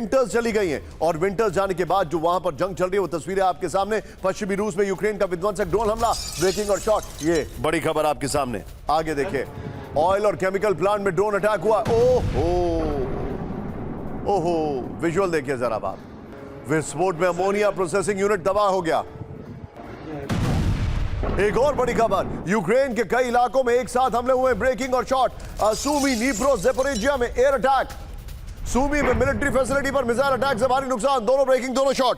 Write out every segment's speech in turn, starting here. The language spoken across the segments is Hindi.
विंटर्स चली गई हैं और विंटर्स जाने के बाद जो वहां पर जंग चल रही है वो तस्वीरें आपके सामने। पश्चिमी रूस में यूक्रेन का विध्वंसक ड्रोन हमला, ब्रेकिंग और शॉट, ये बड़ी खबर आपके सामने। आगे देखिए, ऑयल और केमिकल प्लांट में ड्रोन अटैक हुआ। ओहो, विजुअल देखिए जरा आप। विस्फोट में अमोनिया प्रोसेसिंग यूनिट तबाह हो गया। एक और बड़ी खबर, यूक्रेन के कई इलाकों में एक साथ हमले हुए, ब्रेकिंग और शॉट। सूमी, नीप्रो, ज़ेपोरिजिया में एयर अटैक। सूमी में मिलिट्री फैसिलिटी पर मिसाइल अटैक से भारी नुकसान। दोनों ब्रेकिंग, दोनों शॉट,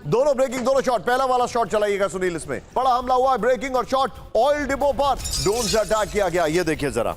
दोनों ब्रेकिंग, दोनों शॉट। पहला वाला शॉट चलाइएगा सुनील। इसमें बड़ा हमला हुआ है, ब्रेकिंग और शॉट। ऑयल डिपो पर ड्रोन से अटैक किया गया। ये देखिए जरा,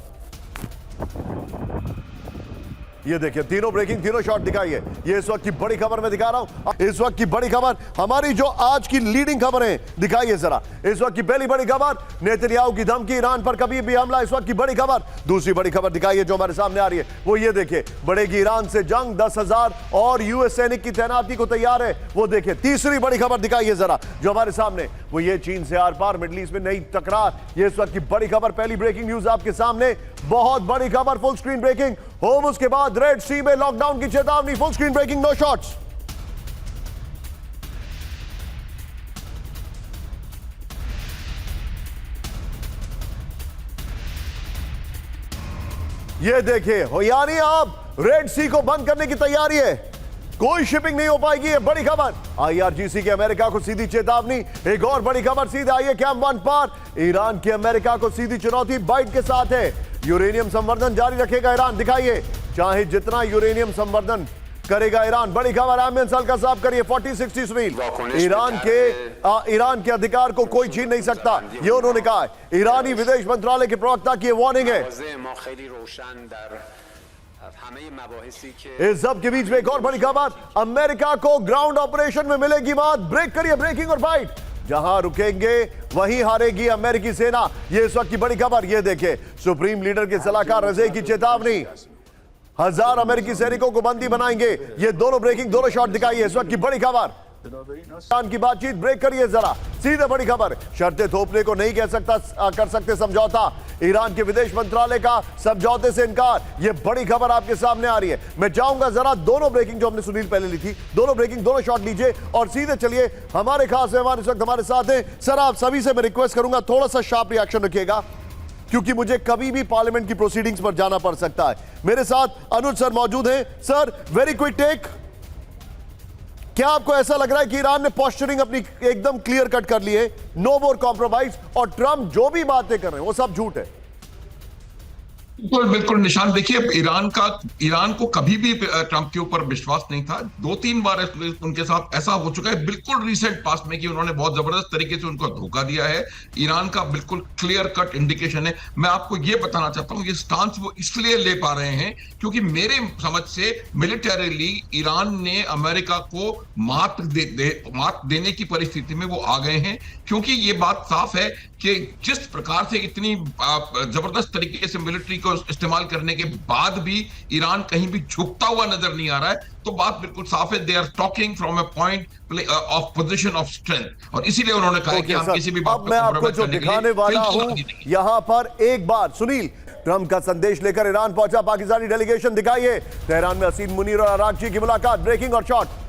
ये देखिए, तीनों ब्रेकिंग, तीनों शॉट दिखाइए। ये इस वक्त की बड़ी खबर मैं दिखा रहा हूं। इस वक्त की बड़ी खबर, हमारी जो आज की लीडिंग खबर है, दिखाइए जरा। इस वक्त की पहली बड़ी खबर, नेतन्याहू की धमकी, ईरान पर कभी भी हमला। इस वक्त की बड़ी खबर। दूसरी बड़ी खबर दिखाइए जो हमारे सामने आ रही है, वो ये देखिए, बढ़ेगी ईरान से जंग, 10,000 और यूएस सैनिक की तैनाती को तैयार है। वो देखिए, तीसरी बड़ी खबर दिखाइए जरा जो हमारे सामने, वो ये चीन से आर पार, मिडिल ईस्ट में नई टकरार। ये इस वक्त की बड़ी खबर, पहली ब्रेकिंग न्यूज आपके सामने। बहुत बड़ी खबर, फुल स्क्रीन ब्रेकिंग। होर्मुज़ के बाद रेड सी में लॉकडाउन की चेतावनी, full screen breaking, no shots. ये देखिए, हो यानी आप रेड सी को बंद करने की तैयारी है, कोई शिपिंग नहीं हो पाएगी। ये बड़ी खबर, आईआरजीसी के अमेरिका को सीधी चेतावनी। एक और बड़ी खबर सीधे आइए, कैंप वन पर ईरान की अमेरिका को सीधी चुनौती, बाइट के साथ है। यूरेनियम संवर्धन जारी रखेगा ईरान, दिखाइए, चाहे जितना यूरेनियम संवर्धन करेगा ईरान। बड़ी खबर, एम्बियंस हल्का साफ करिए। 40-60 सुनील, ईरान के अधिकार को कोई छीन नहीं सकता, ये उन्होंने कहा है। ईरानी विदेश मंत्रालय के प्रवक्ता की वार्निंग है। इस सब के बीच में एक और बड़ी खबर, अमेरिका को ग्राउंड ऑपरेशन में मिलेगी मात। ब्रेक करिए, ब्रेकिंग और बाइट। जहां रुकेंगे वहीं हारेगी अमेरिकी सेना, ये इस वक्त की बड़ी खबर। ये देखिए, सुप्रीम लीडर के सलाहकार रज़े की चेतावनी, 1000 अमेरिकी सैनिकों को बंदी बनाएंगे। ये दोनों ब्रेकिंग, दोनों शॉट दिखाइए, इस वक्त की बड़ी खबर। ईरान की बातचीत, ब्रेक करिए जरा, सीधे बड़ी खबर। शर्तें थोपने को नहीं कर सकते समझौता, ईरान के विदेश मंत्रालय का समझौते से इनकार। ये बड़ी खबर आपके सामने आ रही है। मैं चाहूंगा जरा दोनों ब्रेकिंग जो हमने सुनील पहले ली थी, दोनों ब्रेकिंग, दोनों शॉट लीजिए और सीधे चलिए। हमारे खास मेहमान इस वक्त हमारे साथ हैं। सर, आप सभी से मैं रिक्वेस्ट करूंगा थोड़ा सा शार्प रिएक्शन रखिएगा, क्योंकि मुझे कभी भी पार्लियामेंट की प्रोसीडिंग्स पर जाना पड़ सकता है। मेरे साथ अनुज सर मौजूद हैं। सर, वेरी क्विक टेक, क्या आपको ऐसा लग रहा है कि ईरान ने पोस्चरिंग अपनी एकदम क्लियर कट कर ली है, नो मोर कॉम्प्रोमाइज, और ट्रंप जो भी बातें कर रहे हैं वो सब झूठ है? बिल्कुल निशान, देखिए, ईरान को कभी भी ट्रंप के ऊपर विश्वास नहीं था। 2-3 बार उनके साथ ऐसा हो चुका है बिल्कुल रिसेंट पास्ट में कि उन्होंने बहुत जबरदस्त तरीके से उनको धोखा दिया है। ईरान का बिल्कुल क्लियर कट इंडिकेशन है। मैं आपको ये बताना चाहता हूँ, ये स्टांस वो इसलिए ले पा रहे हैं क्योंकि मेरे समझ से मिलिटरीली ईरान ने अमेरिका को मात देने की परिस्थिति में वो आ गए हैं, क्योंकि ये बात साफ है कि जिस प्रकार से इतनी जबरदस्त तरीके से मिलिट्री को इस्तेमाल करने के बाद भी ईरान कहीं भी झुकता हुआ नजर नहीं आ रहा है, तो बात बिल्कुल साफ है, they are talking from a point of position of strength, और इसीलिए उन्होंने कहा कि हम किसी भी बात पर मैं आपको जो दिखाने वाला हूं यहां पर, एक बार सुनील, ट्रंप का संदेश लेकर ईरान पहुंचा पाकिस्तानी डेलीगेशन, दिखाइए। तेहरान में हसीन मुनीर और अरागची की मुलाकात, ब्रेकिंग और शॉट।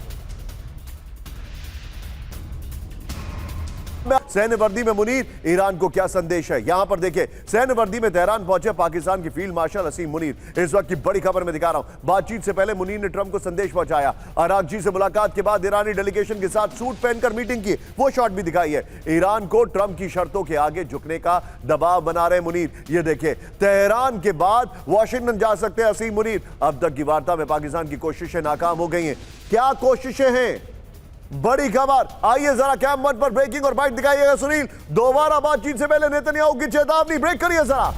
सैन्य वर्दी में मुनीर, ईरान को क्या संदेश है, यहां पर देखिए। सैन्य वर्दी में तेहरान पहुंचे पाकिस्तान के फील्ड मार्शल हसीन मुनीर, इस वक्त की बड़ी खबर में दिखा रहा हूं। बातचीत से पहले मुनीर ने ट्रंप को संदेश पहुंचाया। अरागची से मुलाकात के बाद ईरानी डेलीगेशन के साथ सूट पहनकर मीटिंग की, वो शॉट भी दिखाई है। ईरान को ट्रंप की शर्तों के आगे झुकने का दबाव बना रहे मुनीर। ये देखिए, तेहरान के बाद वॉशिंगटन जा सकते हैं हसीन मुनीर। अब तक की वार्ता में पाकिस्तान की कोशिशें नाकाम हो गई हैं। क्या कोशिशें हैं? बड़ी खबर, आइए जरा कैंप वन पर ब्रेकिंग और बाइट दिखाइएगा सुनील। दोबारा बातचीत से पहले नेतन्याहू की चेतावनी, ब्रेक करिए जरा।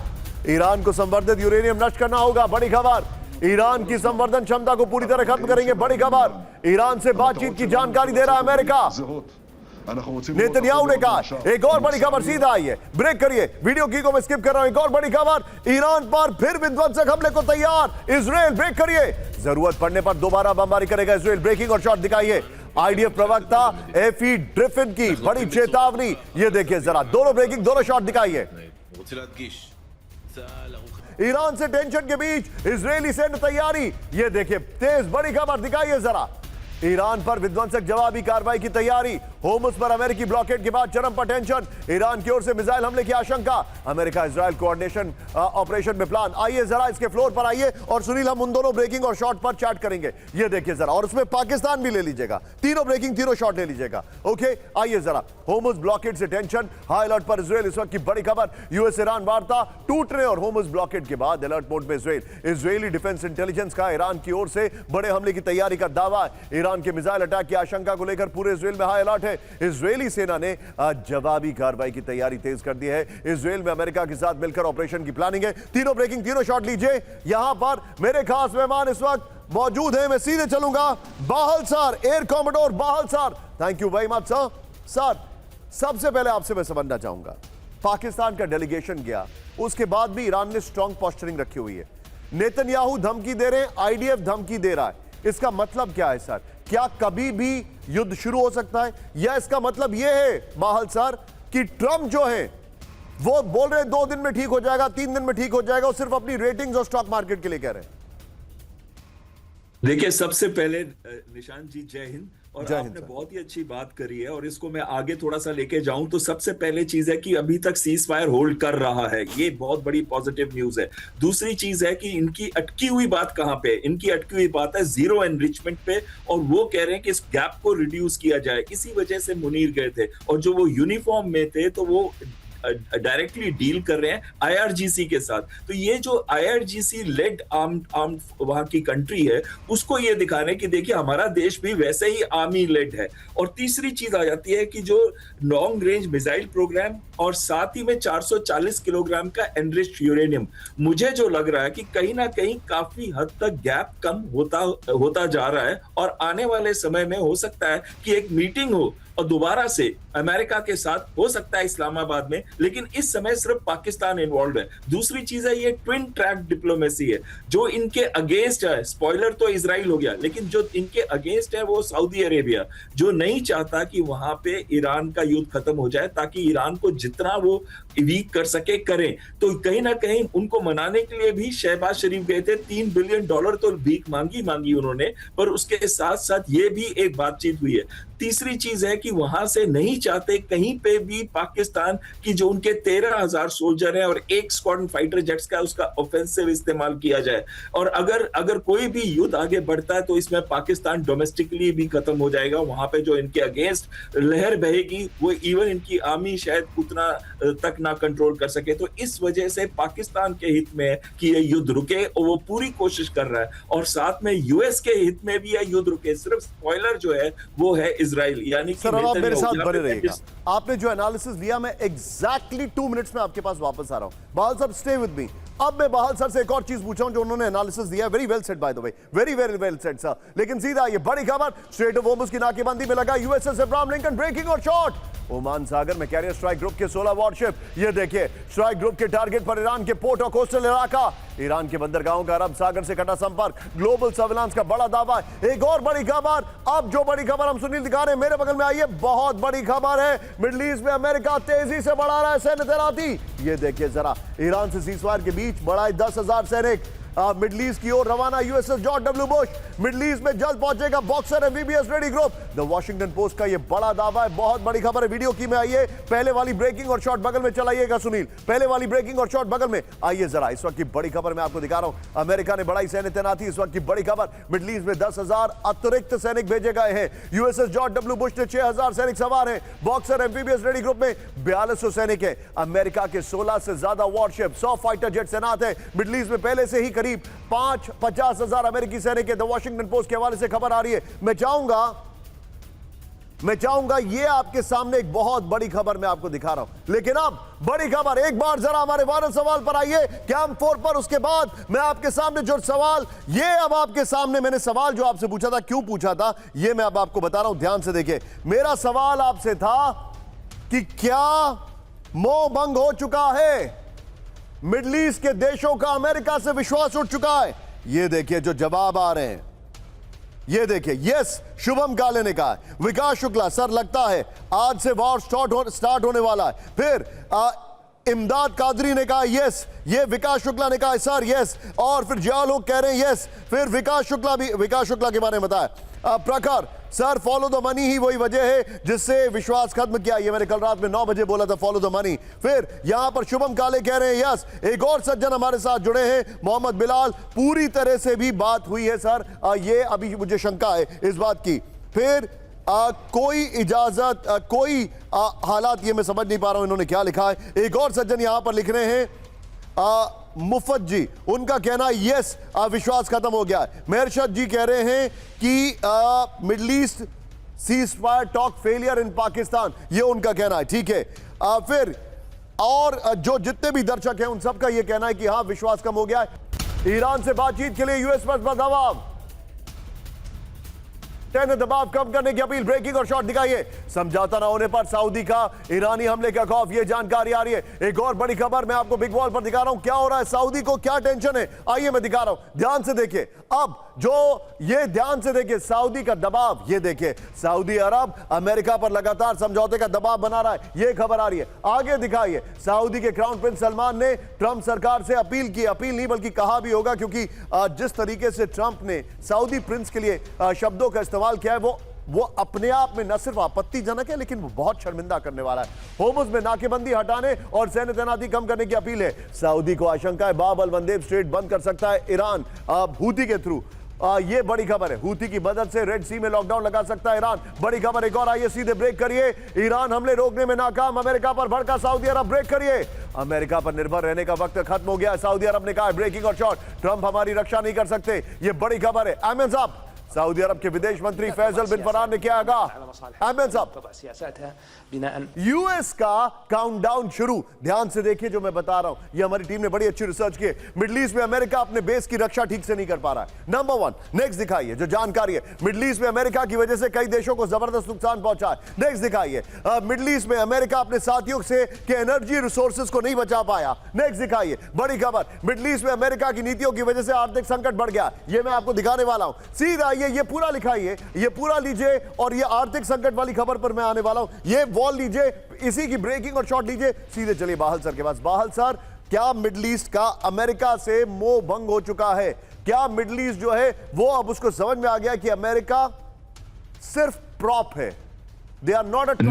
ईरान को संवर्धित यूरेनियम नष्ट करना होगा, बड़ी खबर। ईरान की संवर्धन क्षमता को पूरी तरह खत्म करेंगे, बड़ी खबर। ईरान से बातचीत की जानकारी दे रहा है अमेरिका, नेतन्याहू ने कहा। एक और बड़ी खबर सीधा आई है, ब्रेक करिए, वीडियो की को मैं स्किप कर रहा हूं। एक और बड़ी खबर, ईरान पर फिर विध्वंसक हमले को तैयार इजराइल, ब्रेक करिए। जरूरत पड़ने पर दोबारा बमबारी करेगा इजराइल, ब्रेकिंग और शॉट दिखाइए। आईडीएफ प्रवक्ता एफी ड्रिफिन की बड़ी चेतावनी, ये देखिए जरा, दोनों ब्रेकिंग, दोनों शॉट दिखाइए। ईरान से टेंशन के बीच इजरायली सैन्य तैयारी। ये देखिए तेज बड़ी खबर दिखाइए जरा। ईरान पर विध्वंसक जवाबी कार्रवाई की तैयारी। होर्मुज पर अमेरिकी ब्लॉकेड के बाद चरम पर टेंशन। ईरान की ओर से मिसाइल हमले की आशंका। अमेरिका इजराइल कोऑर्डिनेशन ऑपरेशन में प्लान। आइए जरा इसके फ्लोर पर आइए और सुनील हम उन दोनों ब्रेकिंग और शॉट पर चैट करेंगे। ये देखिए जरा, और उसमें पाकिस्तान भी ले लीजिएगा। तीनों ब्रेकिंग तीनों शॉट ले लीजिएगा। ओके आइए जरा। होर्मुज ब्लॉकेड से टेंशन, हाई अलर्ट पर इजराइल। इस वक्त की बड़ी खबर, यूएस ईरान वार्ता टूटने और होर्मुज ब्लॉकेड के बाद अलर्ट मोड में इजराइल। इजरायली डिफेंस इंटेलिजेंस का ईरान की ओर से बड़े हमले की तैयारी का दावा है। ईरान के मिसाइल अटैक की आशंका को लेकर पूरे इजराइल में हाई अलर्ट है। इजरायली सेना ने जवाबी कार्रवाई की तैयारी तेज कर दी है। इजराइल में अमेरिका के साथ मिलकर ऑपरेशन की प्लानिंग है। तीनों ब्रेकिंग तीनों शॉट लीजिए। यहां पर मेरे खास मेहमान इस वक्त मौजूद हैं। मैं सीधे चलूंगा Bahal sir, air commodore Bahal sir. Thank you very much sir. Sir सबसे पहले आपसे मैं समझना चाहूंगा, पाकिस्तान का डेलीगेशन गया, उसके बाद भी ईरान ने स्ट्रांग पोस्चरिंग रखी हुई है। नेतन्याहू धमकी दे रहे हैं, आईडीएफ धमकी दे रहा है। इसका मतलब क्या है सर? क्या कभी भी युद्ध शुरू हो सकता है, या इसका मतलब यह है बाहल सर कि ट्रंप जो है वो बोल रहे हैं 2 दिन में ठीक हो जाएगा, 3 दिन में ठीक हो जाएगा, वो सिर्फ अपनी रेटिंग्स और स्टॉक मार्केट के लिए कह रहे हैं? देखिए, सबसे पहले निशांत जी जय हिंद। और जय हिंद आपने सर। बहुत ही अच्छी बात करी है, और इसको मैं आगे थोड़ा सा लेके जाऊं तो सबसे पहले चीज है कि अभी तक सीज फायर होल्ड कर रहा है। ये बहुत बड़ी पॉजिटिव न्यूज है। दूसरी चीज है कि इनकी अटकी हुई बात कहां पे? इनकी अटकी हुई बात है जीरो एनरिचमेंट पे, और वो कह रहे हैं कि इस गैप को रिड्यूस किया जाए। इसी वजह से मुनीर गए थे, और जो वो यूनिफॉर्म में थे तो वो डायरेक्टली डील कर रहे हैं आईआरजीसी के साथ। तो ये जो आईआरजीसी लेड आर्म वहां की कंट्री है, उसको ये दिखा रहे हैं कि देखिए हमारा देश भी वैसे ही आर्मी लेड है। और तीसरी चीज आ जाती है कि जो लॉन्ग रेंज मिसाइल प्रोग्राम, और साथ ही में 440 किलोग्राम का एनरिच्ड यूरेनियम, मुझे जो लग रहा है कि कहीं ना कहीं काफी हद तक गैप कम होता जा रहा है। और आने वाले समय में हो सकता है कि एक मीटिंग हो और दोबारा से अमेरिका के साथ, हो सकता है इस्लामाबाद में, लेकिन इस समय सिर्फ पाकिस्तान इन्वॉल्व है। दूसरी चीज है ये ट्विन ट्रैक डिप्लोमेसी है। जो इनके अगेंस्ट है, स्पॉइलर तो इजराइल हो गया, लेकिन जो इनके अगेंस्ट है वो सऊदी अरेबिया, जो नहीं चाहता कि वहां पे ईरान का युद्ध खत्म हो जाए, ताकि ईरान को जितना वो वीक कर सके करें। तो कहीं ना कहीं उनको मनाने के लिए भी शहबाज शरीफ गए थे। $3 बिलियन तो भीख मांगी उन्होंने, पर उसके साथ साथ ये भी एक बातचीत हुई है। तीसरी चीज है कि वहां से नहीं चाहते कहीं पे भी पाकिस्तान की जो उनके 13,000 सोल्जर हैं और 1 स्क्वाड्रन फाइटर जेट्स का उसका ऑफेंसिव इस्तेमाल किया जाए। और अगर कोई भी युद्ध आगे बढ़ता है तो इसमें पाकिस्तान डोमेस्टिकली भी खत्म हो जाएगा। वहां पे जो इनके अगेंस्ट लहर बहेगी, वो इवन इनकी आर्मी शायद उतना तक ना कंट्रोल कर सके। तो इस वजह से पाकिस्तान के हित में है कि ये युद्ध रुके, और वो पूरी कोशिश कर रहा है। और साथ में यूएस के हित में भी है युद्ध रुके। सिर्फ स्पॉइलर जो है वो है इजराइल, यानी कि सर अब आप मेरे साथ बने रहिएगा। आपने जो एनालिसिस लिया, मैं एग्जैक्टली 2 मिनट्स में आपके पास वापस आ रहा हूं। बाहल सर स्टे विद मी। अब मैं बाहल सर से एक और चीज पूछा हूं जो उन्होंने एनालिसिस दिया। Very well said by the way, very very well said sir. लेकिन सीधा ये बड़ी खबर, स्ट्रेट ऑफ होर्मुज की नाकेबंदी में लगा यूएसएस अब्राहम लिंकन। ब्रेकिंग और शॉट, ओमान सागर में कैरियर स्ट्राइक ग्रुप के 16 वॉरशिप। ये देखिए स्ट्राइक ग्रुप के टारगेट पर ईरान के पोर्ट और कोस्टल इलाका। ईरान के बंदरगाहों का अरब सागर से कटा संपर्क। ग्लोबल सर्विलांस का बड़ा दावा है। एक और बड़ी खबर, अब जो बड़ी खबर हम सुनील दिखा रहे हैं मेरे बगल में आइए, बहुत बड़ी खबर है। मिडिल ईस्ट में अमेरिका तेजी से बढ़ा रहा है सैन्य तैनाती। ये देखिए जरा, ईरान से सीजफायर के बीच बढ़ाए 10,000 सैनिक मिडिल ईस्ट की ओर रवाना। USS George W Bush middle east में जल्द पहुंचेगा। Boxer MBBS ready group. The Washington post का ये बड़ा दावा है। बहुत बड़ी खबर है। वीडियो की में आइए, पहले वाली ब्रेकिंग और शॉट बगल में चलाइएगा सुनील, पहले वाली ब्रेकिंग और शॉट बगल में आइए जरा। इस वक्त की बड़ी खबर मैं आपको दिखा रहा हूं। अमेरिका ने बढ़ाई सैन्य तैनाती। इस वक्त की बड़ी खबर, मिडिल ईस्ट में 10,000 अतिरिक्त सैनिक भेजे गए हैं। यूएसएस जॉर्ज डब्ल्यू बुश ने 6,000 सैनिक सवार हैं। बॉक्सर एमबीबीएस रेडी ग्रुप में 4200 सैनिक हैं। अमेरिका के 16 से ज्यादा वॉरशिप, 100 फाइटर जेट तैनात हैं। मिडिल ईस्ट में पहले से ही करीब 50,000 अमेरिकी सैनिक है। द वॉशिंगटन पोस्ट के हवाले से खबर आ रही है। मैं चाहूंगा ये आपके सामने एक बहुत बड़ी खबर मैं आपको दिखा रहा हूं। लेकिन अब बड़ी खबर, एक बार जरा हमारे वायरल सवाल पर आइए, कैंप 4 पर। उसके बाद मैं आपके सामने जो सवाल, ये अब आपके सामने मैंने सवाल जो आपसे पूछा था, क्यों पूछा था, ये मैं अब आपको बता रहा हूं। ध्यान से देखिए, मेरा सवाल आपसे था कि क्या मोह भंग हो चुका है, मिडिल ईस्ट के देशों का अमेरिका से विश्वास उठ चुका है। ये देखिए जो जवाब आ रहे हैं, ये देखिए। यस, शुभम काले ने कहा है। विकास शुक्ला, सर लगता है आज से वॉर स्टार्ट होने वाला है। फिर इमदाद कादरी ने कहा यस, ये विकास शुक्ला ने कहा सर यस, और फिर जिया लोग कह रहे हैं यस, फिर विकास शुक्ला के बारे में बताया प्रखर सर फॉलो द मनी ही वही वजह है जिससे विश्वास खत्म किया। ये मैंने कल रात में 9 बजे बोला था, फॉलो द मनी। फिर यहां पर शुभम काले कह रहे हैं यस। एक और सज्जन हमारे साथ जुड़े हैं मोहम्मद बिलाल, पूरी तरह से भी बात हुई है सर, ये अभी मुझे शंका है इस बात की। फिर कोई इजाजत कोई हालात, ये मैं समझ नहीं पा रहा हूं इन्होंने क्या लिखा है। एक और सज्जन यहां पर लिख रहे हैं मुफत जी, उनका कहना है यस विश्वास खत्म हो गया है। मेहरशद जी कह रहे हैं कि middle east cease fire talk failure in Pakistan, ये उनका कहना है, ठीक है। फिर और जो जितने भी दर्शक हैं उन सबका ये कहना है कि हाँ विश्वास कम हो गया है। ईरान से बातचीत के लिए यूएस पर दबाव, दबाव कम करने की अपील, ब्रेकिंग और शॉट दिखाइए। समझौता न होने पर सऊदी का ईरानी हमले का खौफ, यह जानकारी आ रही है। एक और बड़ी खबर मैं आपको बिग वॉल पर दिखा रहा हूं, क्या हो रहा है सऊदी को, क्या टेंशन है, आइए मैं दिखा रहा हूं, ध्यान से देखिए। अब जो ये ध्यान से देखिए सऊदी का दबाव, ये देखिए सऊदी अरब अमेरिका पर लगातार समझौते का दबाव बना रहा है, ये खबर आ रही है। आगे दिखाइए, सऊदी के क्राउन प्रिंस सलमान ने ट्रंप सरकार से अपील की, अपील नहीं बल्कि कहा भी होगा, क्योंकि जिस तरीके से ट्रंप ने सऊदी प्रिंस के लिए शब्दों का इस्तेमाल किया है वो अपने आप में न सिर्फ आपत्तिजनक है लेकिन वो बहुत शर्मिंदा करने वाला है। होमुज में नाकेबंदी हटाने और सैन्य तैनाती कम करने की अपील है। सऊदी को आशंका है बाब अल मंदेब स्ट्रेट बंद कर सकता है ईरान हूती के थ्रू, ये बड़ी खबर है। हूती की मदद से रेड सी में लॉकडाउन लगा सकता है ईरान, बड़ी खबर। एक और आइए सीधे ब्रेक करिए, ईरान हमले रोकने में नाकाम, अमेरिका पर भड़का सऊदी अरब, ब्रेक करिए। अमेरिका पर निर्भर रहने का वक्त खत्म हो गया, सऊदी अरब ने कहा ब्रेकिंग और शॉट, ट्रंप हमारी रक्षा नहीं कर सकते, ये बड़ी खबर है। अहमद साहब, सऊदी अरब के विदेश मंत्री फैसल बिन फरहान ने क्या कहा? अहमद साहब, यूएस का काउंटडाउन शुरू, ध्यान से देखिए जो मैं बता रहा हूं, ये हमारी टीम ने बड़ी अच्छी रिसर्च की है। मिडिल ईस्ट में अमेरिका अपने बेस की रक्षा ठीक से नहीं कर पा रहा है, नंबर 1। नेक्स्ट दिखाइए जो जानकारी है, मिडिल ईस्ट में अमेरिका की वजह से कई देशों को जबरदस्त नुकसान पहुंचा है। नेक्स्ट दिखाइए, मिडिल ईस्ट में अमेरिका अपने साथियों से के एनर्जी रिसोर्सेज को नहीं बचा पाया। नेक्स्ट दिखाइए, बड़ी खबर, मिडिल ईस्ट में अमेरिका की नीतियों की वजह से आर्थिक संकट बढ़ गया, ये मैं आपको दिखाने वाला हूं। सीधा ये पूरा लिखाइए, ये पूरा लीजिए, और ये आर्थिक संकट वाली खबर पर मैं आने वाला हूं। ये वॉल लीजिए, इसी की ब्रेकिंग और शॉट लीजिए। सीधे चलिए बाहल सर के पास। बाहल सर, क्या मिडिल ईस्ट का अमेरिका से मोह भंग हो चुका है? क्या मिडिल ईस्ट जो है वो अब उसको समझ में आ गया कि अमेरिका सिर्फ प्रॉप है, they are not a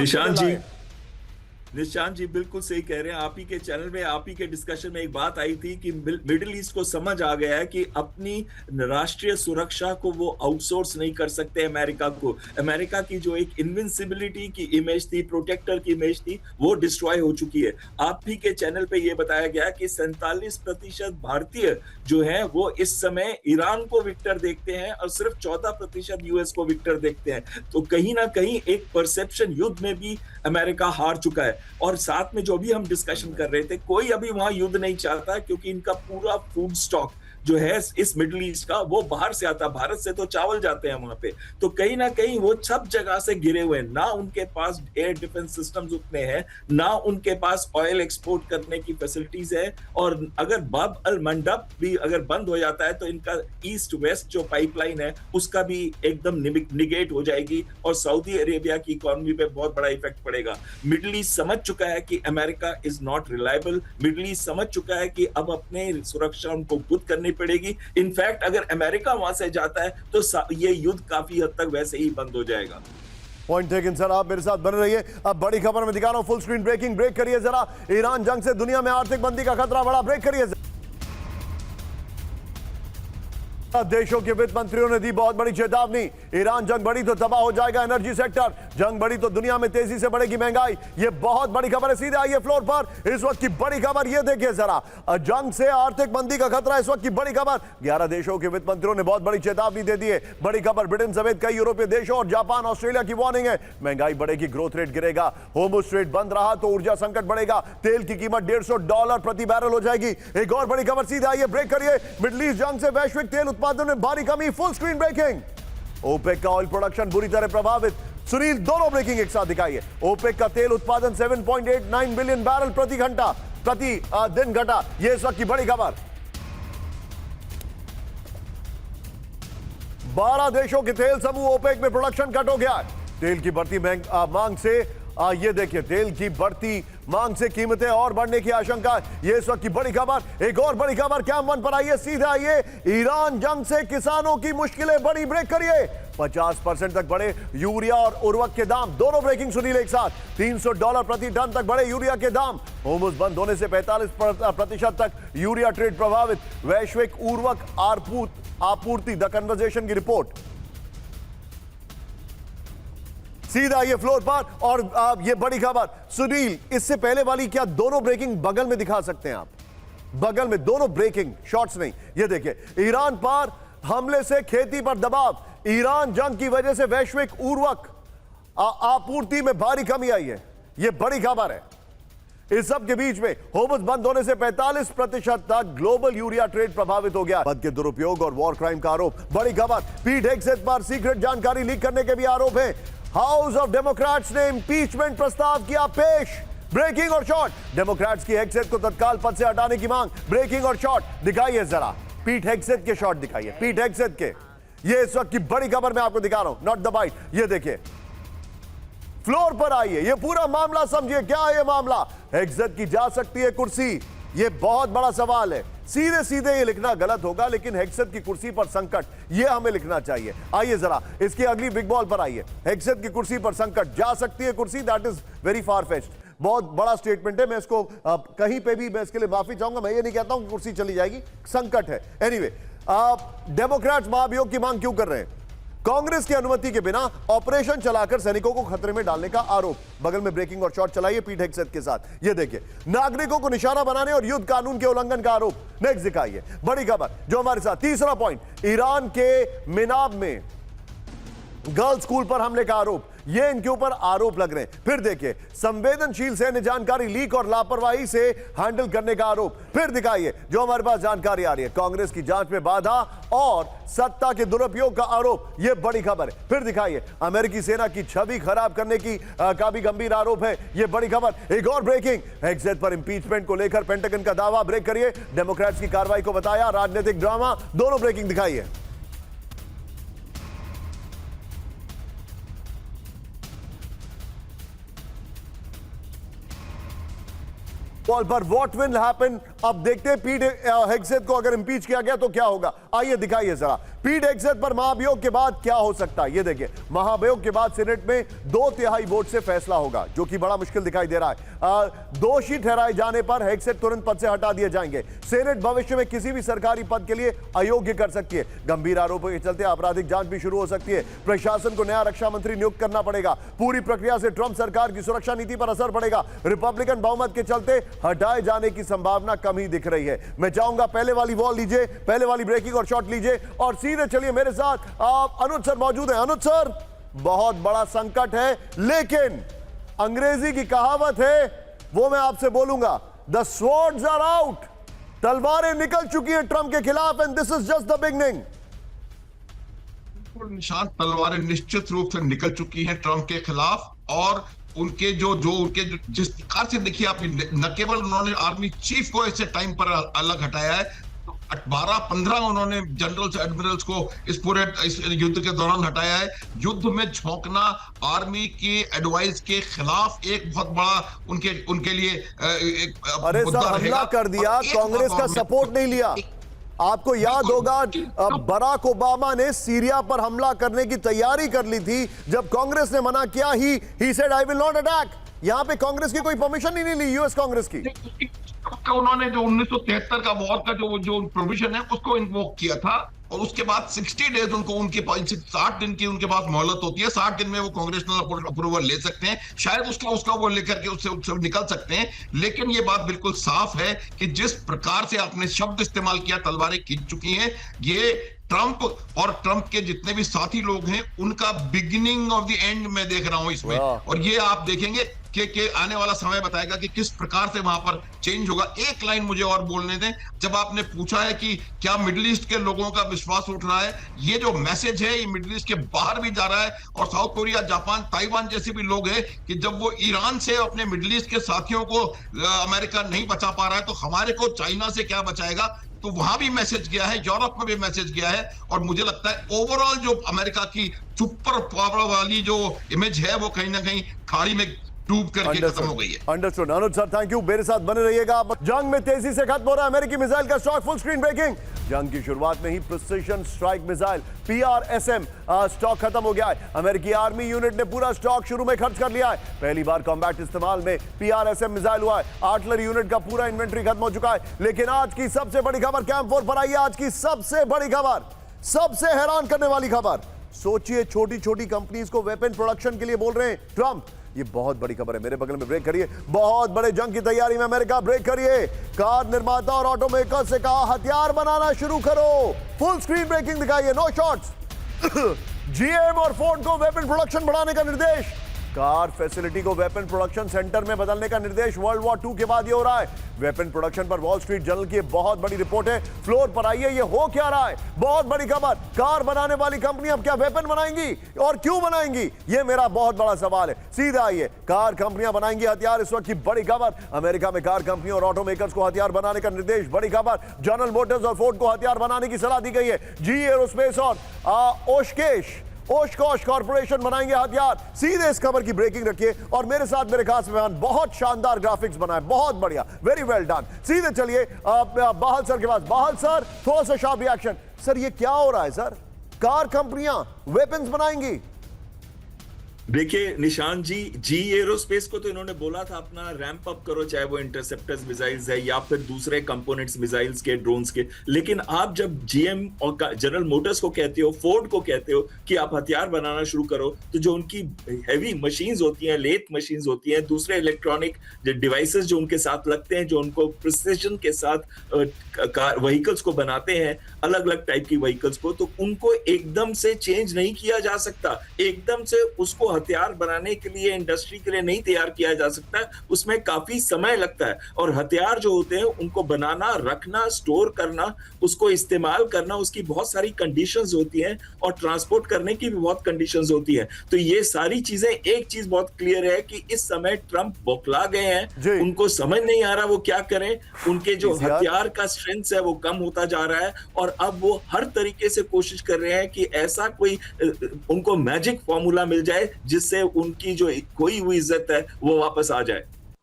Nishant ji बिल्कुल सही कह रहे हैं। आप ही के चैनल में, आप ही के डिस्कशन में एक बात आई थी कि मिडिल ईस्ट को समझ आ गया है कि अपनी राष्ट्रीय सुरक्षा को वो आउटसोर्स नहीं कर सकते अमेरिका को। अमेरिका की जो एक इनविंसिबिलिटी की इमेज थी, प्रोटेक्टर की इमेज थी, वो डिस्ट्रॉय हो चुकी है। आप ही के चैनल पे ये बताया गया कि 47% भारतीय जो हैं वो इस समय ईरान को विक्टर देखते हैं और सिर्फ 14% यूएस को विक्टर देखते हैं। तो कहीं ना कहीं एक परसेप्शन युद्ध में भी अमेरिका हार चुका है। और साथ में जो भी हम डिस्कशन कर रहे थे, कोई अभी वहां युद्ध नहीं चाहता, क्योंकि इनका पूरा फूड स्टॉक जो है इस मिडिल ईस्ट का वो बाहर से आता, भारत से तो चावल जाते हैं वहां पे, तो कहीं ना कहीं वो सब जगह से गिरे हुए हैं। ना उनके पास एयर डिफेंस सिस्टम्स उतने हैं, ना उनके पास ऑयल एक्सपोर्ट करने की फैसिलिटीज है, और अगर बाब अल मंडब भी अगर बंद हो जाता है तो इनका ईस्ट वेस्ट जो पाइपलाइन है उसका भी एकदम निगेट हो जाएगी, और सऊदी अरेबिया की इकोनॉमी पे बहुत बड़ा इफेक्ट पड़ेगा। मिडिल ईस्ट समझ चुका है कि America is not reliable, middle east समझ चुका है कि अब अपने सुरक्षा उनको खुद करनी पड़ेगी। इनफैक्ट अगर अमेरिका वहां से जाता है तो ये युद्ध काफी हद तक वैसे ही बंद हो जाएगा। पॉइंट टेकन सर, आप मेरे साथ बने रहिए। अब बड़ी खबर में दिखा रहा हूं, फुल स्क्रीन ब्रेकिंग, ब्रेक करिए जरा। ईरान जंग से दुनिया में आर्थिक मंदी का खतरा बढ़ा, ब्रेक करिए। देशों के वित्त मंत्रियों ने दी बहुत बड़ी चेतावनी, ईरान जंग बढ़ी तो तबाह हो जाएगा एनर्जी सेक्टर, जंग बढ़ी तो दुनिया में तेजी से बढ़ेगी महंगाई। ये बहुत बड़ी खबर है, सीधे आइए फ्लोर पर। इस वक्त की बड़ी खबर ये देखिए जरा, जंग से आर्थिक मंदी का खतरा, इस वक्त की बड़ी खबर। 11 देशों के वित्त मंत्रियों ने बहुत बड़ी चेतावनी दे दी है। बड़ी खबर, ब्रिटेन समेत कई यूरोपीय देशों और जापान ऑस्ट्रेलिया की वार्निंग है, महंगाई बढ़ेगी, ग्रोथ रेट गिरेगा, होर्मुज़ स्ट्रेट बंद रहा तो ऊर्जा संकट बढ़ेगा, तेल की कीमत $150 प्रति बैरल हो जाएगी। एक और बड़ी खबर, सीधे आइए ब्रेक करिए। मिडिल ईस्ट जंग से वैश्विक तेल उत्पादन में भारी कमी, फुल स्क्रीन ब्रेकिंग। ओपेक का ऑयल प्रोडक्शन बुरी तरह प्रभावित, सुनील दोनों ब्रेकिंग एक साथ दिखाइए। ओपेक का तेल उत्पादन 7.89 बिलियन बैरल प्रति दिन घटा, यह इस वक्त की बड़ी खबर। 12 देशों के तेल समूह ओपेक में प्रोडक्शन कट हो गया है। तेल की बढ़ती मांग से ये देखिए तेल की बढ़ती मांग से कीमतें और बढ़ने की आशंका। ये इस वक्त की बड़ी खबर। एक और बड़ी खबर कैम वन पर आइए, सीधे आइए। ईरान जंग से किसानों की मुश्किलें बड़ी, ब्रेक करिए। 50% तक बढ़े यूरिया और उर्वरक के दाम, दोनों ब्रेकिंग सुनील एक साथ। $300 प्रति टन तक बढ़े यूरिया के दाम। होर्मुज़ बंद होने से 45% तक यूरिया ट्रेड प्रभावित। वैश्विक उर्वरक आपूर्ति, द कन्वर्सेशन की रिपोर्ट। सीधा ये फ्लोर पर और ये बड़ी खबर सुनील, इससे पहले वाली क्या दोनों ब्रेकिंग बगल में दिखा सकते हैं आप? बगल में दोनों ब्रेकिंग शॉट्स नहीं। ये देखिए, ईरान पर हमले से खेती पर दबाव, ईरान जंग की वजह से वैश्विक उर्वरक आपूर्ति में भारी कमी आई है। ये बड़ी खबर है। इस सब के बीच में होर्मुज़ बंद होने से 45% तक ग्लोबल यूरिया ट्रेड प्रभावित हो गया। मद के दुरुपयोग और वॉर क्राइम का आरोप, बड़ी खबर। पीट हेगसेथ पर सीक्रेट जानकारी लीक करने के भी आरोप है। हाउस ऑफ डेमोक्रेट्स ने इंपीचमेंट प्रस्ताव किया पेश। ब्रेकिंग और शॉर्ट, डेमोक्रेट्स की हेगसेथ को तत्काल पद से हटाने की मांग। ब्रेकिंग और शॉर्ट दिखाइए जरा, पीट हेगसेथ के शॉर्ट दिखाइए, पीट हेगसेथ के। ये इस वक्त की बड़ी खबर मैं आपको दिखा रहा हूं, नॉट द बाइट। ये देखिए, फ्लोर पर आइए, ये पूरा मामला समझिए। क्या है ये मामला? हेगसेथ की जा सकती है कुर्सी, ये बहुत बड़ा सवाल है। सीधे सीधे ये लिखना गलत होगा, लेकिन हेगसेथ की कुर्सी पर संकट, ये हमें लिखना चाहिए। आइए जरा इसकी अगली बिग बॉल पर आइए। हेगसेथ की कुर्सी पर संकट, जा सकती है कुर्सी, that is very far fetched. बहुत बड़ा स्टेटमेंट है। मैं इसको कहीं पे भी मैं इसके लिए माफी चाहूंगा। मैं ये नहीं कहता हूं कि कुर्सी चली जाएगी, संकट है। एनीवे, डेमोक्रेट्स महाभियोग की मांग क्यों कर रहे हैं? कांग्रेस की अनुमति के बिना ऑपरेशन चलाकर सैनिकों को खतरे में डालने का आरोप। बगल में ब्रेकिंग और शॉट चलाइए पीट हेगसेथ के साथ। ये देखिए, नागरिकों को निशाना बनाने और युद्ध कानून के उल्लंघन का आरोप। नेक्स्ट दिखाइए, बड़ी खबर जो हमारे साथ। तीसरा पॉइंट, ईरान के मिनाब में गर्ल्स स्कूल पर हमले का आरोप। ये इनके ऊपर आरोप लग रहे हैं। फिर देखिए, संवेदनशील सैन्य जानकारी लीक और लापरवाही से हैंडल करने का आरोप। फिर दिखाइए जो हमारे पास जानकारी आ रही है, कांग्रेस की जांच में बाधा और सत्ता के दुरुपयोग का आरोप। ये बड़ी खबर है। फिर दिखाइए, अमेरिकी सेना की छवि खराब करने की का भी गंभीर आरोप है। ये बड़ी खबर। एक और ब्रेकिंग, हेगसेथ पर इंपीचमेंट को लेकर पेंटागन का दावा। ब्रेक करिए, डेमोक्रेट्स की कार्रवाई को बताया राजनीतिक ड्रामा। दोनों ब्रेकिंग दिखाइए। बॉल पर व्हाट विल हैपन, अब देखते हैं पीट हेगसेथ को अगर इंपीच किया गया तो क्या होगा। आइए दिखाइए जरा, पीट हेगसेथ पर महाभियोग के बाद क्या हो सकता है। ये देखिए, महाभियोग के बाद सीनेट में 2/3 वोट से फैसला होगा, जो कि बड़ा मुश्किल दिखाई दे रहा है। दोषी ठहराए जाने पर हेगसेथ तुरंत पद से हटा दिए जाएंगे। सीनेट भविष्य में किसी भी सरकारी पद के लिए अयोग्य कर सकती है। गंभीर आरोपों के चलते आपराधिक जांच भी शुरू हो सकती है। प्रशासन को नया रक्षा मंत्री नियुक्त करना पड़ेगा। पूरी प्रक्रिया से ट्रंप सरकार की सुरक्षा नीति पर असर पड़ेगा। रिपब्लिकन बहुमत के चलते हटाए जाने की संभावना कम ही दिख रही है। मैं चाहूंगा पहले वाली वॉल लीजिए, पहले वाली ब्रेकिंग और शॉट लीजिए और सीधे चलिए मेरे साथ। आप अनुज सर मौजूद हैं। अनुज सर, बहुत बड़ा संकट है, लेकिन अंग्रेजी की कहावत है, वो मैं आपसे बोलूंगा, द स्वॉर्ड्स आर आउट। तलवारें निकल चुकी हैं ट्रंप के खिलाफ and this is just the beginning. निशान, तलवारें निश्चित रूप से निकल चुकी हैं ट्रंप के खिलाफ। और उनके जिस प्रकार से देखिए आप, न केवल उन्होंने आर्मी चीफ को ऐसे टाइम पर अलग हटाया है, 12-15 उन्होंने जनरल्स एडमिरल्स को इस पूरे युद्ध के दौरान हटाया है। युद्ध में झोंकना आर्मी की एडवाइस के खिलाफ एक बहुत बड़ा उनके लिए एक अरे सर, हमला कर दिया, कांग्रेस का सपोर्ट नहीं लिया। आपको याद होगा, बराक ओबामा ने सीरिया पर हमला करने की तैयारी कर ली थी। जब कांग्रेस ने मना किया, he said I will not attack. यहां पे कांग्रेस की कोई परमिशन ही नहीं ली, यूएस कांग्रेस की। उन्होंने जो 1973 का वॉर का जो प्रोविजन है उसको इन्वोक किया था, और उसके बाद 60 डेज उनके पास 60 दिन की उनके पास मोहलत होती है। 60 दिन में वो कांग्रेशनल अप्रूवल ले सकते हैं, शायद उसका वो लेकर के उससे निकल सकते हैं। लेकिन ये बात बिल्कुल साफ है कि जिस प्रकार से आपने शब्द इस्तेमाल किया, तलवारें खींच चुकी हैं, ये ट्रंप और ट्रंप के जितने भी साथी लोग हैं उनका बिगिनिंग ऑफ द एंड में देख रहा हूं इसमें। और ये आप देखेंगे कि आने वाला समय बताएगा कि किस प्रकार से वहां पर चेंज होगा। एक लाइन मुझे और बोलने दें, जब आपने पूछा है कि क्या मिडिल ईस्ट के लोगों का विश्वास उठ रहा है, ये जो मैसेज है ये मिडिल ईस्ट के बाहर भी जा रहा है। और साउथ कोरिया, जापान, ताइवान जैसे भी लोग हैं कि जब वो ईरान से अपने मिडिल ईस्ट के साथियों को अमेरिका नहीं बचा पा रहा है, तो हमारे को चाइना से क्या बचाएगा। तो वहां भी मैसेज गया है, यूरोप में भी मैसेज गया है। और मुझे लगता है ओवरऑल जो अमेरिका की सुपर पावर वाली जो इमेज है वो कहीं ना कहीं खाड़ी में डूब करके खत्म हो गई है। Understood Anuj sir, thank you, मेरे साथ बने रहिएगा। जंग में तेजी से खत्म हो रहा है अमेरिकी मिसाइल का स्टॉक, फुल स्क्रीन ब्रेकिंग। जंग की शुरुआत में ही precision strike missile PRSM stock खत्म हो गया है। अमेरिकी आर्मी यूनिट ने पूरा स्टॉक शुरू में खर्च कर लिया है। पहली बार कॉम्बैट इस्तेमाल में PRSM मिसाइल हुआ है। आर्टिलरी यूनिट का पूरा इन्वेंट्री खत्म हो चुका है। लेकिन आज की सबसे बड़ी खबर कैंप 4 पर आई है। आज की सबसे बड़ी खबर, सबसे हैरान करने वाली खबर। सोचिए, छोटी छोटी कंपनीज को वेपन प्रोडक्शन के लिए बोल रहे हैं ट्रंप। ये बहुत बड़ी खबर है। मेरे बगल में ब्रेक करिए। बहुत बड़े जंग की तैयारी में अमेरिका, ब्रेक करिए। कार निर्माता और ऑटोमेकर से कहा हथियार बनाना शुरू करो। फुल स्क्रीन ब्रेकिंग दिखाइए, नो शॉट्स। GM और फोर्ड को वेपन प्रोडक्शन बढ़ाने का निर्देश। कार फैसिलिटी को वेपन प्रोडक्शन सेंटर में बदलने का निर्देश। वर्ल्ड वॉर 2 के बाद ये हो रहा है। वेपन प्रोडक्शन पर वॉल स्ट्रीट जर्नल की बहुत बड़ी रिपोर्ट है। फ्लोर पर आइए, ये हो क्या रहा है। बहुत बड़ी खबर। कार बनाने वाली कंपनी अब क्या वेपन बनाएंगी और क्यों बनाएंगी, ये मेरा बहुत बड़ा सवाल है। सीधा आइए, कार कंपनियां बनाएंगी हथियार, इस वक्त की बड़ी खबर। अमेरिका में कार कंपनियों और ऑटोमेकर्स को हथियार बनाने का निर्देश, बड़ी खबर। जनरल मोटर्स और फोर्ड को हथियार बनाने की सलाह दी गई है। GE एरोस्पेस और ओशकोश कॉर्पोरेशन बनाएंगे हथियार। सीधे इस खबर की ब्रेकिंग रखिए और मेरे साथ मेरे खास मेहमान, बहुत शानदार ग्राफिक्स बनाए, बहुत बढ़िया, वेरी वेल डन। सीधे चलिए बाहल सर के पास। बाहल सर, थोड़ा सा शार्प रिएक्शन। सर, ये क्या हो रहा है सर? कार कंपनियां वेपन्स बनाएंगी। देखिए निशान जी, GE एरोस्पेस को तो इन्होंने बोला था अपना रैंप अप करो, चाहे वो इंटरसेप्टर्स मिसाइल्स है या फिर दूसरे कंपोनेंट्स मिसाइल्स के, ड्रोन्स के। लेकिन आप जब GM और जनरल मोटर्स को कहते हो, फोर्ड को कहते हो कि आप हथियार बनाना शुरू करो, तो जो उनकी हैवी मशीन्स होती हैं, लेथ मशीन्स होती हैं, दूसरे इलेक्ट्रॉनिक डिवाइसेस जो उनके साथ लगते हैं, जो उनको प्रिसिजन के साथ व्हीकल्स को बनाते हैं, अलग अलग टाइप की व्हीकल्स को, तो उनको एकदम से चेंज नहीं किया जा सकता। एकदम से उसको हथियार बनाने के लिए, इंडस्ट्री के लिए नहीं तैयार किया जा सकता। उसमें काफी समय लगता है। और हथियार जो होते हैं उनको बनाना, रखना, स्टोर करना, उसको इस्तेमाल करना, उसकी बहुत सारी कंडीशंस होती हैं और ट्रांसपोर्ट करने की भी बहुत कंडीशंस होती हैं। तो ये सारी चीजें, एक चीज बहुत क्लियर है कि इस समय ट्रंप बौखला गए हैं। उनको समझ नहीं आ रहा वो क्या करें। उनके जो हथियार का स्ट्रेंथ है वो कम होता जा रहा है और अब वो हर तरीके से कोशिश कर रहे हैं कि ऐसा कोई उनको मैजिक फॉर्मूला मिल जाए जिससे उनकी जो खोई हुई इज्जत है वो वापस आ जाए।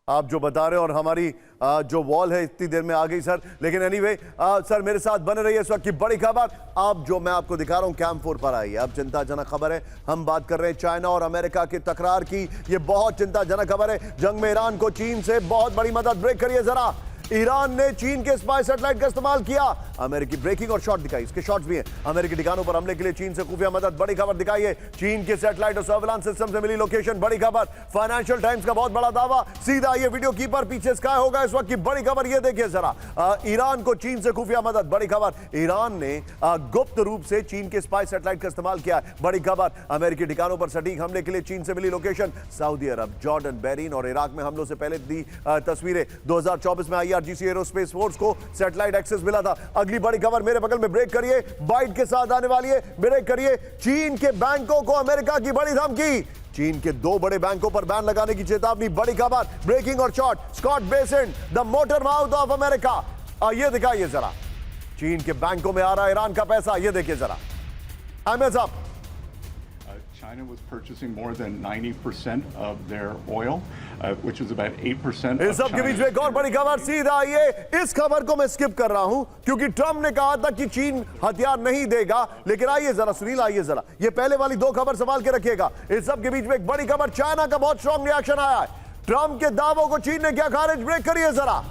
आप जो बता रहे हैं, और हमारी जो वॉल है इतनी देर में आ गई सर। लेकिन एनीवे सर, मेरे साथ बने रहिए। इस वक्त की बड़ी खबर अब जो मैं आपको दिखा रहा हूं कैंप 4 पर आई है। अब चिंताजनक खबर है। हम बात कर रहे हैं चाइना और अमेरिका की तकरार की। ये बहुत चिंताजनक खबर है। जंग में ईरान को चीन से बहुत बड़ी मदद। ब्रेक करिए जरा। ईरान ने चीन के स्पाई सैटेलाइट का इस्तेमाल किया। अमेरिकी ब्रेकिंग और शॉट दिखाई, इसके शॉट्स भी हैं। अमेरिकी ठिकानों पर हमले के लिए चीन से खुफिया मदद, बड़ी खबर दिखाई है। चीन के सैटेलाइट और सर्विलांस सिस्टम से मिली लोकेशन, बड़ी खबर। फाइनेंशियल टाइम्स का बहुत बड़ा दावा। सीधा ये वीडियो कीपर पीछे स्काई होगा। इस वक्त की बड़ी खबर ये देखिए जरा। ईरान को चीन से खुफिया मदद, बड़ी खबर। ईरान ने गुप्त रूप से चीन के स्पाई सैटेलाइट का इस्तेमाल किया, बड़ी खबर। अमेरिकी ठिकानों पर सटीक हमले के लिए चीन से मिली लोकेशन। सऊदी अरब, जॉर्डन, बहरीन और इराक में हमलों से पहले दी तस्वीरें। 2024 में IRGC एरोस्पेस फोर्स को सैटेलाइट एक्सेस मिला था। अगली बड़ी खबर मेरे बगल में, ब्रेक करिए, बाइट के साथ आने वाली है। ब्रेक करिए। चीन के बैंकों को अमेरिका की बड़ी धमकी। चीन के 2 बड़े बैंकों पर बैन लगाने की चेतावनी, बड़ी खबर। ब्रेकिंग और shot. Scott Bessent, the motor mouth of America. ये दिखाइए जरा। चीन के बैंकों में आ रहा है ईरान का पैसा, ये देखिए जरा। Amazon China was purchasing more than 90% of their oil, which is about 8%. इस सब के बीच में एक और बड़ी खबर। सीधा आइए, इस खबर को मैं स्किप कर रहा हूं क्योंकि ट्रंप ने कहा था कि चीन हथियार नहीं देगा। लेकिन आइए जरा सुनील, आइए जरा, ये पहले वाली 2 खबर संभाल के रखिएगा। इस सब के बीच में एक बड़ी खबर, चाइना का बहुत स्ट्रांग रिएक्शन आया है। ट्रंप के दावों को चीन ने क्या खारिज, ब्रेक करिए जरा।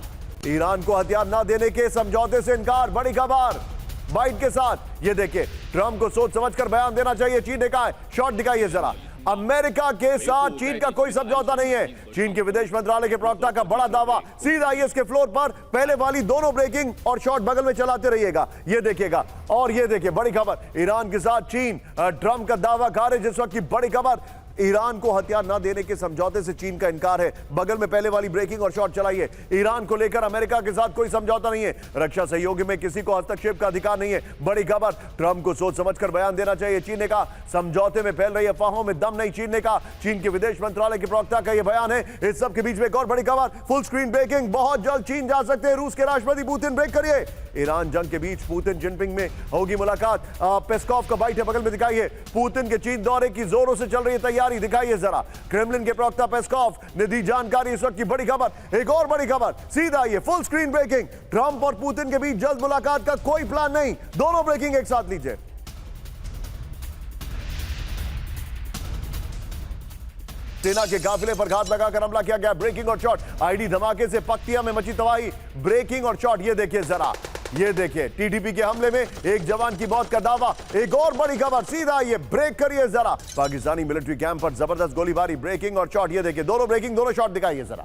ईरान को हथियार न देने के समझौते से इनकार, बड़ी खबर। बाइट के साथ ये देखिए, ट्रंप को सोच समझकर बयान देना चाहिए, चीन ने कहा है। शॉट दिखाइए जरा। अमेरिका के साथ चीन का कोई समझौता नहीं है, चीन के विदेश मंत्रालय के प्रवक्ता का बड़ा दावा। सीधा आइए इसके फ्लोर पर, पहले वाली दोनों ब्रेकिंग और शॉट बगल में चलाते रहिएगा, ये देखिएगा। और ये देखिए बड़ी खबर, ईरान के साथ चीन, ट्रंप का दावा खारिज। इस वक्त की बड़ी खबर, ईरान को हथियार न देने के समझौते से चीन का इनकार है। बगल में पहले वाली ब्रेकिंग और शॉट चलाइए। ईरान को लेकर अमेरिका के साथ कोई समझौता नहीं है, रक्षा सहयोग में किसी को हस्तक्षेप का अधिकार नहीं है, बड़ी खबर। ट्रंप को सोच समझकर बयान देना चाहिए, चीन ने कहा। समझौते में फैल रही अफवाहों में दम नहीं, चीन ने कहा। चीन के विदेश मंत्रालय के प्रवक्ता का यह बयान है। इस सब के बीच में एक और बड़ी खबर, फुल स्क्रीन ब्रेकिंग। बहुत जल्द चीन जा सकते हैं रूस के राष्ट्रपति पुतिन, ब्रेक करिए। ईरान जंग के बीच पुतिन जिनपिंग में होगी मुलाकात। पेस्कॉव का बाइट है, बगल में दिखाइए। पुतिन के चीन दौरे की जोरों से चल रही है तैयारी। जानकारी दिखाइए जरा। क्रेमलिन के प्रवक्ता पेस्कॉव ने दी जानकारी, इस वक्त की बड़ी खबर। एक और बड़ी खबर सीधा ये फुल स्क्रीन ब्रेकिंग, ट्रंप और पुतिन के बीच जल्द मुलाकात का कोई प्लान नहीं। दोनों ब्रेकिंग एक साथ लीजिए। सेना के काफिले पर घात लगाकर हमला किया गया, ब्रेकिंग और शॉट। आईडी धमाके से पक्तिया में मची तबाही, ब्रेकिंग और शॉट। ये देखिए जरा, ये देखिए टीटीपी के हमले में एक जवान की मौत का दावा। एक और बड़ी खबर सीधा ये, ब्रेक करिए जरा। पाकिस्तानी मिलिट्री कैंप पर जबरदस्त गोलीबारी, ब्रेकिंग और शॉट। ये देखिए दोनों ब्रेकिंग, दोनों शॉट दिखाइए जरा।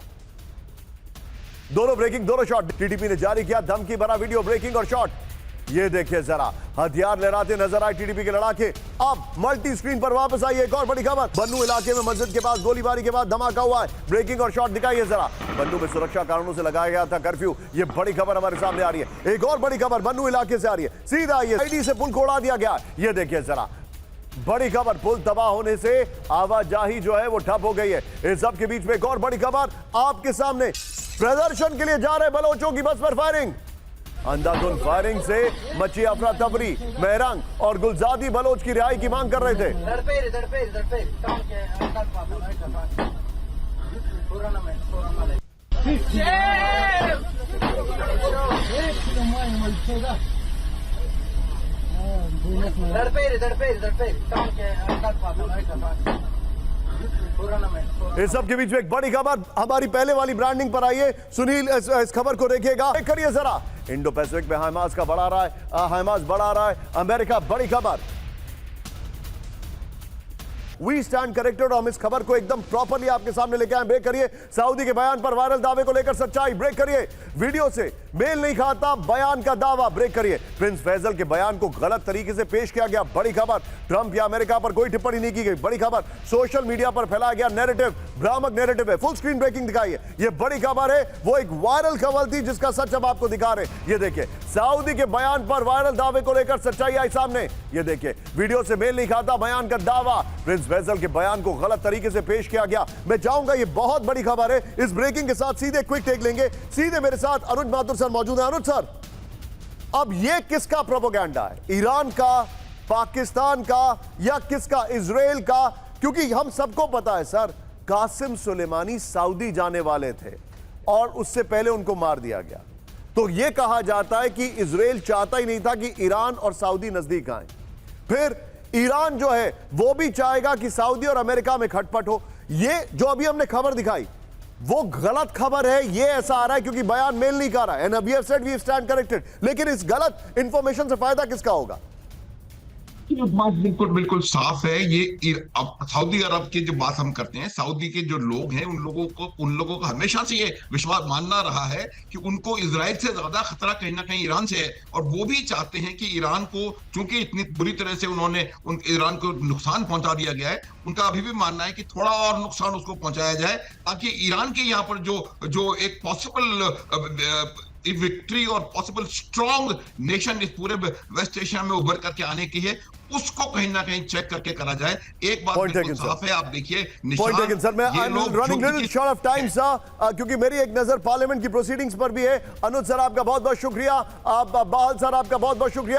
दोनों ब्रेकिंग, दोनों शॉट। टीटीपी ने जारी किया धमकी भरा वीडियो, ब्रेकिंग और शॉट। ये देखिए जरा, हथियार लहराते नजर आए टीटीपी के लड़ाके। अब मल्टी स्क्रीन पर वापस आई एक और बड़ी खबर, बन्नू इलाके में मस्जिद के पास गोलीबारी के बाद धमाका हुआ है, ब्रेकिंग और शॉट दिखाइए जरा। बन्नू में सुरक्षा कारणों से लगाया गया था कर्फ्यू, ये बड़ी खबर हमारे सामने आ रही है। एक और बड़ी खबर बन्नू इलाके से आ रही है, सीधा ये आईडी से पुल को उड़ा दिया गया। ये देखिए जरा, बड़ी खबर, पुल तबाह होने से आवाजाही जो है वो ठप हो गई है। इस सब के बीच में एक और बड़ी खबर आपके सामने, प्रदर्शन के लिए जा रहे बलोचों की बस पर फायरिंग। अंधाधुंध फायरिंग से मची अफरा तफरी, मेहरंग और गुलजादी बलोच की रिहाई की मांग कर रहे थे। इस सब के बीच में एक बड़ी खबर हमारी पहले वाली ब्रांडिंग पर आई है। सुनील इस खबर को देखिएगा, करिए जरा। इंडो पैसिफिक में हामास का बढ़ा रहा है, हामास बढ़ा रहा है अमेरिका, बड़ी खबर। We stand corrected. हम इस खबर को एकदम प्रॉपर्ली आपके सामने लेके आए। ब्रेक करिए, सऊदी के बयान पर वायरल दावे को लेकर सच्चाई। ब्रेक करिए, वीडियो से मेल नहीं खाता बयान का दावा। ब्रेक करिए, प्रिंस फैजल के बयान को गलत तरीके से पेश किया गया, बड़ी खबर। ट्रंप या अमेरिका पर कोई टिप्पणी नहीं की गई, बड़ी खबर। सोशल मीडिया पर फैलाया गया नैरेटिव, भ्रामक नैरेटिव है। फुल स्क्रीन ब्रेकिंग दिखाइए, ये बड़ी खबर है। वो एक वायरल खबर थी जिसका सच अब आपको दिखा रहे। ये देखिए, सऊदी के बयान पर वायरल दावे को लेकर सच्चाई आई सामने। ये देखिए, वीडियो से मेल नहीं खाता बयान का दावा, प्रिंस फैजल के बयान को गलत तरीके से पेश किया गया। मैं चाहूंगा, ये बहुत बड़ी खबर है। इस ब्रेकिंग के साथ सीधे क्विक टेक लेंगे। सीधे मेरे साथ अनुज माथुर सर मौजूद हैं। अनुज सर, अब ये किसका प्रोपेगेंडा है, ईरान का, पाकिस्तान का या किसका, इजराइल का? क्योंकि हम सबको पता है सर, कासिम सुलेमानी सऊदी जाने वाले थे और उससे पहले उनको मार दिया गया। तो यह कहा जाता है कि इजराइल चाहता ही नहीं था कि ईरान और सऊदी नजदीक आए। फिर ईरान जो है वो भी चाहेगा कि सऊदी और अमेरिका में खटपट हो। ये जो अभी हमने खबर दिखाई वो गलत खबर है, ये ऐसा आ रहा है क्योंकि बयान मेल नहीं कर रहा है। And we have said we stand corrected. लेकिन इस गलत इंफॉर्मेशन से फायदा किसका होगा? ये बात बिल्कुल बिल्कुल साफ है। ये अब सऊदी अरब की जो बात हम करते हैं, सऊदी के जो लोग हैं उन लोगों को हमेशा से ये विश्वास मानना रहा है कि उनको इजराइल से ज्यादा खतरा कहीं ना कहीं ईरान से है। और वो भी चाहते हैं कि ईरान को, चूंकि इतनी बुरी तरह से उन्होंने ईरान को नुकसान पहुंचा दिया गया है, उनका अभी भी मानना है कि थोड़ा और नुकसान उसको पहुंचाया जाए, ताकि ईरान के यहाँ पर जो एक पॉसिबल विक्ट्री और पॉसिबल स्ट्रॉन्ग नेशन इस पूरे वेस्ट एशिया में उभर करके आने की है, उसको कहीं ना कहीं चेक करके करा जाए। एक बात बिल्कुल साफ है, आप देखिए निशान, सर मैं running little short of time sir, क्योंकि मेरी एक नजर पार्लियामेंट की प्रोसीडिंग्स पर भी है। अनुज सर आपका बहुत बहुत शुक्रिया, आप बहाल सर आपका बहुत बहुत शुक्रिया।